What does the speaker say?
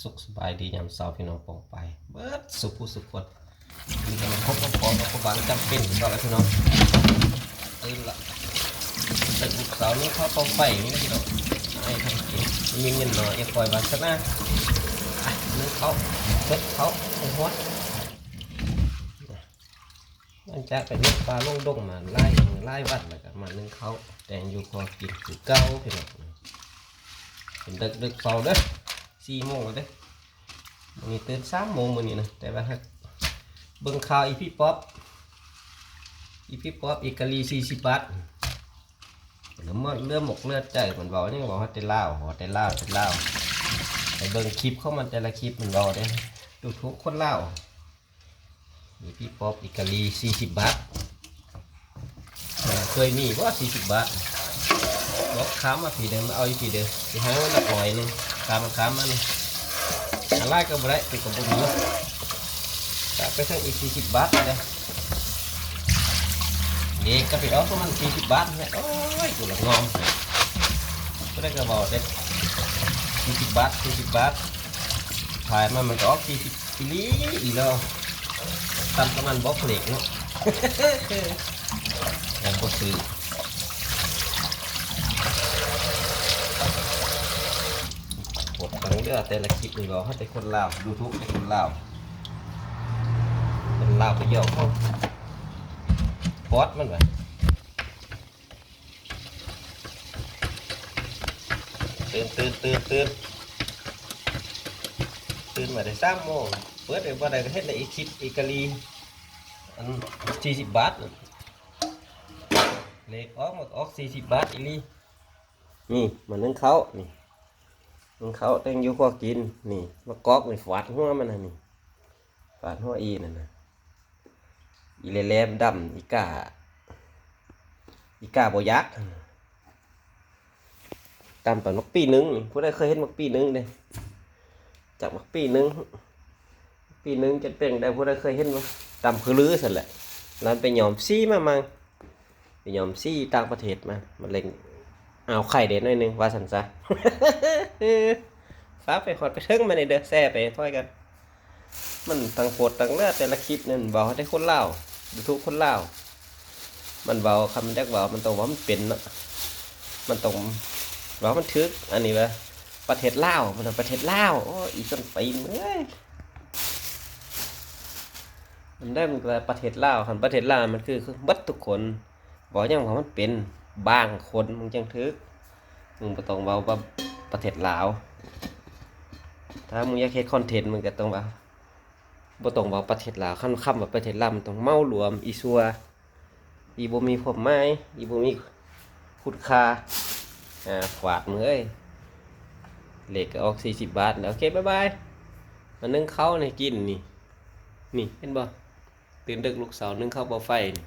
สุขสบายดียามเช้าพี่น้องปองไปเบิดสุขผู้สุขคนมีกำลังพบกับพอกับผู้บางจำเป็นก็แล้วพี่น้องตื่นละตึกลูกสาวนี่เขาปองไปนี่พี่น้องให้ทำกินมีเงินหน่อยอย่าปล่อยวางซะนะนึกเขาเบิดเขาหัวมันจะไปนึกปลาลงดงมาไล่วัดแล้วก็มานึ่งเขาแต่อยู่พอกินคือเก้าพี่น้องเป็นดึกเฝ้าเด้อ4 โมงแล้วเด้มีตื่น3 โมงมื้อนี้นะแต่ว่าเบิ่งข่าวอีพี่ป๊อปอีกะลี40 บาทแล้วมันเริ่มหมกเลือดใจมันบอกนี่บอกว่าแต่ลาวไปเบิ่งคลิปเข้ามันแต่ละคลิปมันบอกเด้ดูทุกคนลาวอีพี่ป๊อปอีกะลี40 บาทเคยมีว่า40 บาทบอกค้ามาผีเดิมเอาอีผีเดิมจะหาว่าหนักหน่อยนึงค้ามันอะไรก็บ่ได้ติดกับบุญเนาะแต่ไปทั้งอีก40 บาทเลยเด็กก็ไปเอาประมาณ40 บาทเนี่ยโอ้ยกูละงอมก็ได้กระบอกเด็ก40 บาทถ่ายมันก็ออก40 อีแล้วทำประมาณบล็อกเหล็กเนาะยังก็ซื้อหมดทั้งเรื่องแต่ละคลิปนี่บอกให้เป็นคนลาวดูทุกเป็นคนลาวไปเยอะเขาฟอสมันไปตื่นมาได้3 โมงเปิดได้บ่ได้ก็เฮ็ดในอีกคลิปอีกะลีอัน40 บาทเลขออก40 บาทอีลีนี่มันนึ่งเขานี่นึ่งเขาแต่งอยู่พอกินนี่มากอกนี่ฟาดหัวมันน่ะนี่ฟาดหัวอีนั่นน่ะอีแหลมดำอีกาบ่ยักษ์ตามตอนมักปีนึงผู้ใดเคยเห็นมักปีนึงเด้จากมักปีนึงจะเป็นได้ผู้ใดเคยเห็นมั้ยตามคือลือสั่นแหละแล้วไปยอมซี่มามั่งไปยอมซี่ต่างประเทศมาเล็งเอาไข่เด็ดหน่อยนึงว่าสั่นซะฟ้าไปขอดไปเทิงมาในเด้อแซ่ไปถ้อยกันมันต่างโพดต่างเลือดแต่ละคลิปนั่นบอกให้ได้คนลาวดูทุกคนลาวมันเบาคำแรกเบามันต้องว่ามันเป็นเนาะมันต้องว่ามันทึกอันนี้ว่าประเทศลาวมันประเทศลาวโอ้อีต้นปีนเอ้ยมันได้มันว่าประเทศลาวประเทศลาวมันคือบัดทุกคนบอกยังว่ามันเป็นบางคนมึงจังทึกมึงต้องเบาว่าประเทศลาวถ้ามึงอยากเฮ็ดคอนเทนต์มึงก็ต้องว่าบ่ต้องว่าประเทศลาวคำว่าประเทศลาวมันต้องเมารวมอีซัวอีบ่มีความหมายอีบ่มีคุณค่าฝาดมือเอ้ยเหล็กออก40 บาทแล้วโอเคบ๊ายบายมานึ่งข้าวในกินนี่เห็นบ่ตื่นดึกลูกสาวนึ่งข้าวเบาไฟนี่